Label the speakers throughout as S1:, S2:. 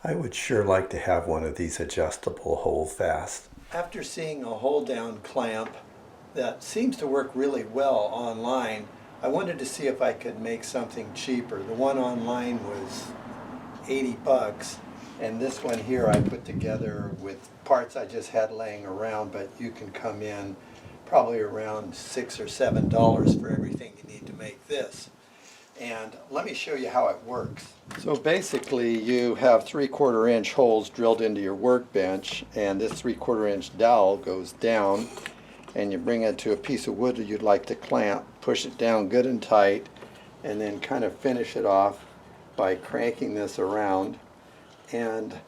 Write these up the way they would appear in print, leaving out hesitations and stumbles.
S1: I would sure like to have one of these adjustable holdfast. After seeing a hold down clamp that seems to work really well online, I wanted to see if I could make something cheaper. The one online was 80 bucks, and this one here I put together with parts I just had laying around, but you can come in probably around $6 or $7 for everything you need to make this. And let me show you how it works. So basically you have 3/4 inch holes drilled into your workbench, and this 3/4 inch dowel goes down, and you bring it to a piece of wood that you'd like to clamp, push it down good and tight, and then kind of finish it off by cranking this around. And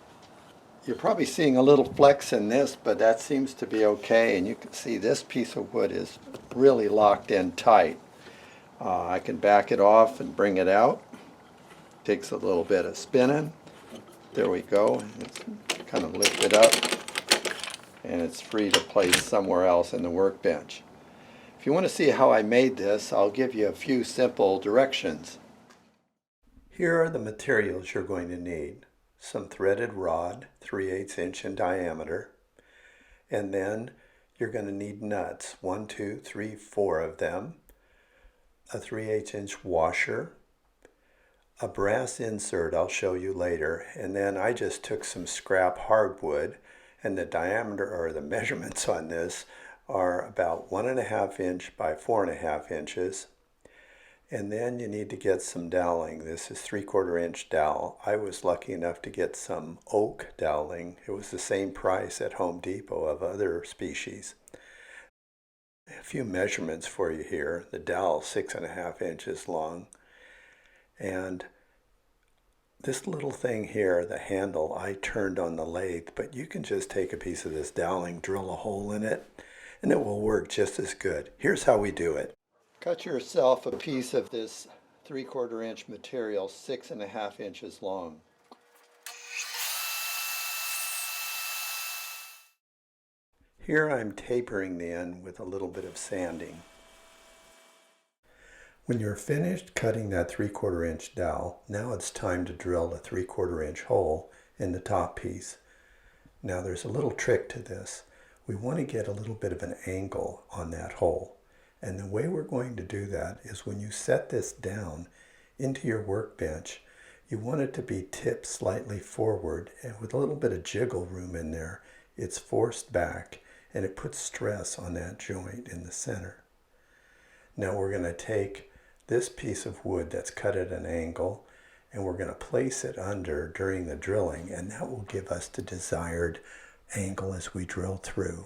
S1: you're probably seeing a little flex in this, but that seems to be okay, and you can see this piece of wood is really locked in tight. I can back it off and bring it out. Takes a little bit of spinning. There we go. It's kind of lifted up, and it's free to place somewhere else in the workbench. If you want to see how I made this, I'll give you a few simple directions. Here are the materials you're going to need. Some threaded rod, 3/8 inch in diameter, and then you're going to need nuts, 1, 2, 3, 4 of them, a 3/8 inch washer, a brass insert I'll show you later, and then I just took some scrap hardwood, and the diameter or the measurements on this are about 1.5 inch by 4.5 inches. And then you need to get some doweling. This is 3/4 inch dowel. I was lucky enough to get some oak doweling. It was the same price at Home Depot of other species. A few measurements for you here. The dowel 6.5 inches long, and this little thing here, the handle, I turned on the lathe, but you can just take a piece of this doweling, drill a hole in it, and it will work just as good. Here's how we do it. Cut yourself a piece of this 3/4 inch material 6.5 inches long. Here I'm tapering the end with a little bit of sanding. When you're finished cutting that 3/4 inch dowel, now it's time to drill a 3/4 inch hole in the top piece. Now there's a little trick to this. We want to get a little bit of an angle on that hole. And the way we're going to do that is when you set this down into your workbench, you want it to be tipped slightly forward, and with a little bit of jiggle room in there, it's forced back, and it puts stress on that joint in the center. Now we're going to take this piece of wood that's cut at an angle, and we're going to place it under during the drilling, and that will give us the desired angle as we drill through.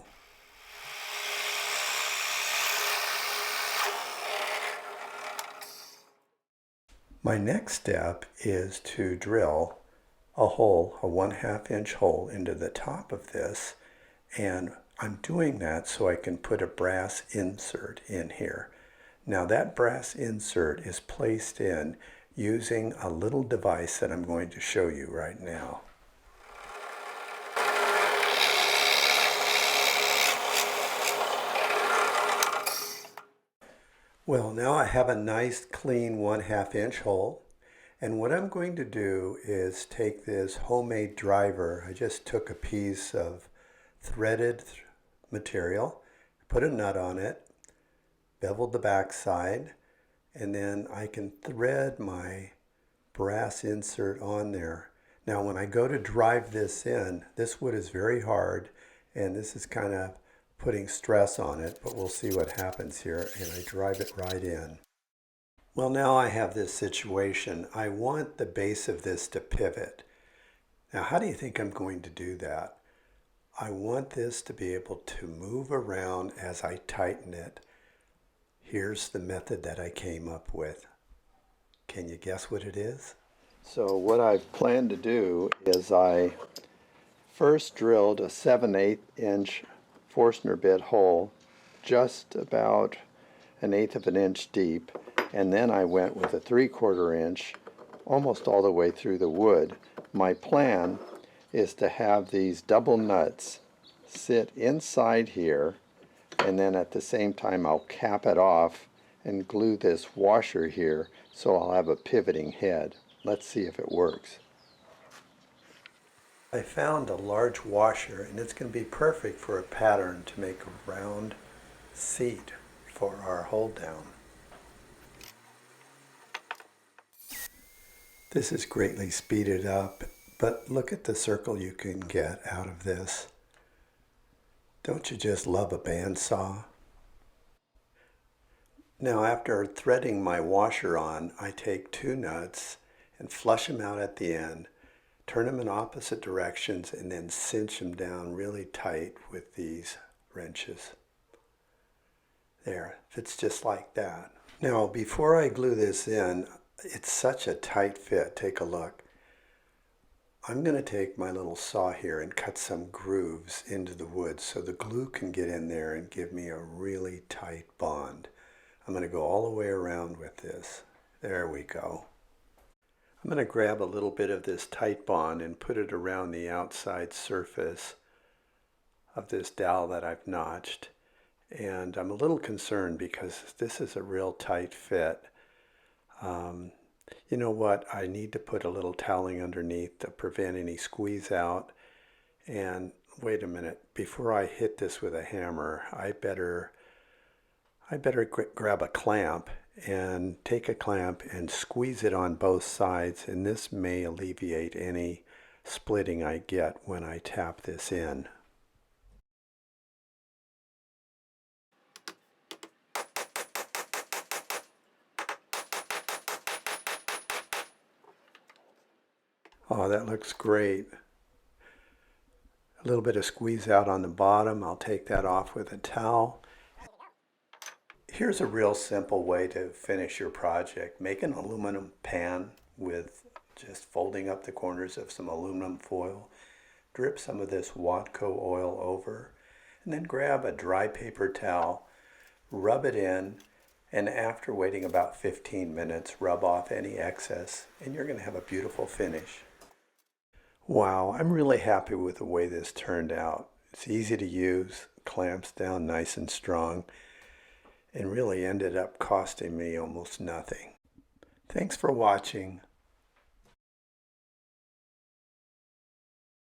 S1: My next step is to drill a hole, a 1/2 inch hole into the top of this, and I'm doing that so I can put a brass insert in here. Now that brass insert is placed in using a little device that I'm going to show you right now. Well, now I have a nice clean 1/2 inch hole, and what I'm going to do is take this homemade driver. I just took a piece of threaded material, put a nut on it, beveled the back side, and then I can thread my brass insert on there. Now when I go to drive this in, this wood is very hard, and this is kind of putting stress on it, but we'll see what happens here, and I drive it right in. Well, now I have this situation. I want the base of this to pivot. Now how do you think I'm going to do that? I want this to be able to move around as I tighten it. Here's the method that I came up with. Can you guess what it is? So what I've planned to do is I first drilled a 7/8 inch Forstner bit hole just about 1/8 of an inch deep, and then I went with a 3/4 inch almost all the way through the wood. My plan is to have these double nuts sit inside here, and then at the same time I'll cap it off and glue this washer here so I'll have a pivoting head. Let's see if it works. I found a large washer, and it's going to be perfect for a pattern to make a round seat for our hold down. This is greatly speeded up, but look at the circle you can get out of this. Don't you just love a bandsaw? Now, after threading my washer on, I take two nuts and flush them out at the end, turn them in opposite directions, and then cinch them down really tight with these wrenches. There, fits just like that. Now, before I glue this in, it's such a tight fit. Take a look. I'm going to take my little saw here and cut some grooves into the wood so the glue can get in there and give me a really tight bond. I'm going to go all the way around with this. There we go. I'm going to grab a little bit of this tight bond and put it around the outside surface of this dowel that I've notched. And I'm a little concerned because this is a real tight fit. You know what? I need to put a little toweling underneath to prevent any squeeze out. And wait a minute, before I hit this with a hammer, I better grab a clamp and take a clamp and squeeze it on both sides, and this may alleviate any splitting I get when I tap this in. Oh, that looks great. A little bit of squeeze out on the bottom. I'll take that off with a towel. Here's a real simple way to finish your project. Make an aluminum pan with just folding up the corners of some aluminum foil. Drip some of this Watco oil over, and then grab a dry paper towel, rub it in, and after waiting about 15 minutes, rub off any excess, and you're going to have a beautiful finish. Wow, I'm really happy with the way this turned out. It's easy to use, clamps down nice and strong, and really ended up costing me almost nothing. Thanks for watching.